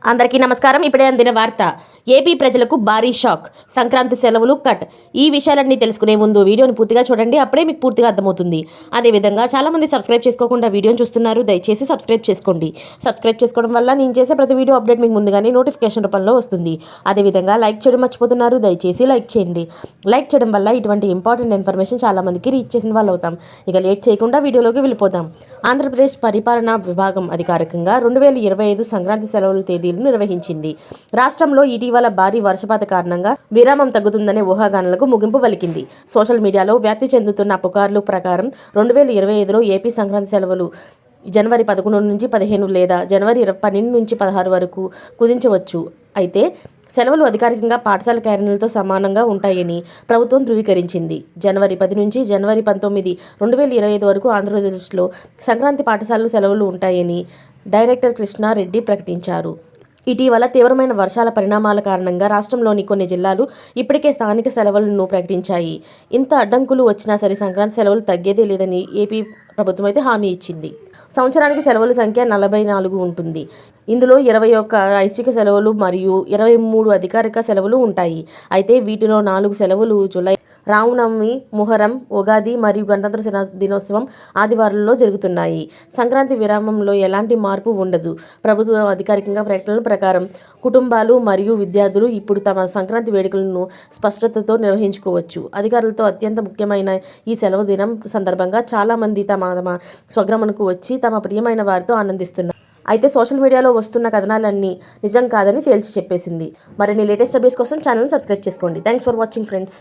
అందరికీ నమస్కారం. ఇప్పుడే అందిన వార్త. ఏపీ ప్రజలకు భారీ షాక్. సంక్రాంతి సెలవులు కట్. ఈ విషయాలన్నీ తెలుసుకునే ముందు వీడియోని పూర్తిగా చూడండి, అప్పుడే మీకు పూర్తిగా అర్థమవుతుంది. అదేవిధంగా చాలామంది సబ్స్క్రైబ్ చేసుకోకుండా వీడియోని చూస్తున్నారు, దయచేసి సబ్స్క్రైబ్ చేసుకోండి. సబ్స్క్రైబ్ చేసుకోవడం వల్ల నేను చేసే ప్రతి వీడియో అప్డేట్ మీకు ముందుగానే నోటిఫికేషన్ రూపంలో వస్తుంది. అదేవిధంగా లైక్ చేయడం మర్చిపోతున్నారు, దయచేసి లైక్ చేయండి. లైక్ చేయడం వల్ల ఇటువంటి ఇంపార్టెంట్ ఇన్ఫర్మేషన్ చాలామందికి రీచ్ చేసిన వాళ్ళు అవుతాం. ఇక లేట్ చేయకుండా వీడియోలోకి వెళ్ళిపోతాం. ఆంధ్రప్రదేశ్ పరిపాలనా విభాగం అధికారికంగా 2025 సంక్రాంతి సెలవుల తేదీలను నిర్వహించింది. రాష్ట్రంలో ఇటీవల భారీ వర్షపాత కారణంగా విరామం తగ్గుతుందనే ఊహాగానాలకు ముగింపు పలికింది. సోషల్ మీడియాలో వ్యాప్తి చెందుతున్న పుకార్లు ప్రకారం 2025లో ఏపీ సంక్రాంతి సెలవులు జనవరి 11 నుంచి 15 లేదా జనవరి 12 నుంచి 16 వరకు కుదించవచ్చు. అయితే సెలవులు అధికారికంగా పాఠశాల క్యాలెండర్లతో సమానంగా ఉంటాయని ప్రభుత్వం ధృవీకరించింది. జనవరి 10 నుంచి జనవరి 19, 2025 వరకు ఆంధ్రప్రదేశ్లో సంక్రాంతి పాఠశాలలు సెలవులు ఉంటాయని డైరెక్టర్ కృష్ణారెడ్డి ప్రకటించారు. ఇటీవల తీవ్రమైన వర్షాల పరిణామాల కారణంగా రాష్ట్రంలోని కొన్ని జిల్లాలు ఇప్పటికే స్థానిక సెలవులను ప్రకటించాయి. ఇంత అడ్డంకులు వచ్చినా సరే సంక్రాంతి సెలవులు తగ్గేదే లేదని ఏపీ ప్రభుత్వం అయితే హామీ ఇచ్చింది. సంవత్సరానికి సెలవుల సంఖ్య 44 ఉంటుంది. ఇందులో 21 ఐచ్ఛిక సెలవులు మరియు 23 అధికారిక సెలవులు ఉంటాయి. అయితే వీటిలో 4 సెలవులు జూలై రామనవమి, మొహరం, ఉగాది మరియు గణతంత్ర దినోత్సవం ఆదివారాల్లో జరుగుతున్నాయి. సంక్రాంతి విరామంలో ఎలాంటి మార్పు ఉండదు. ప్రభుత్వ అధికారికంగా ప్రకటనల ప్రకారం కుటుంబాలు మరియు విద్యార్థులు ఇప్పుడు తమ సంక్రాంతి వేడుకలను స్పష్టతతో నిర్వహించుకోవచ్చు. అధికారులతో అత్యంత ముఖ్యమైన ఈ సెలవు దినం సందర్భంగా చాలామంది తమ స్వగ్రామానికి వచ్చి తమ ప్రియమైన వారితో ఆనందిస్తున్నారు. అయితే సోషల్ మీడియాలో వస్తున్న కథనాలన్నీ నిజం కాదని తేల్చి చెప్పేసింది. మరిన్ని లేటెస్ట్ అప్డేట్స్ కోసం ఛానల్ని సబ్స్క్రైబ్ చేసుకోండి. Thanks for watching friends.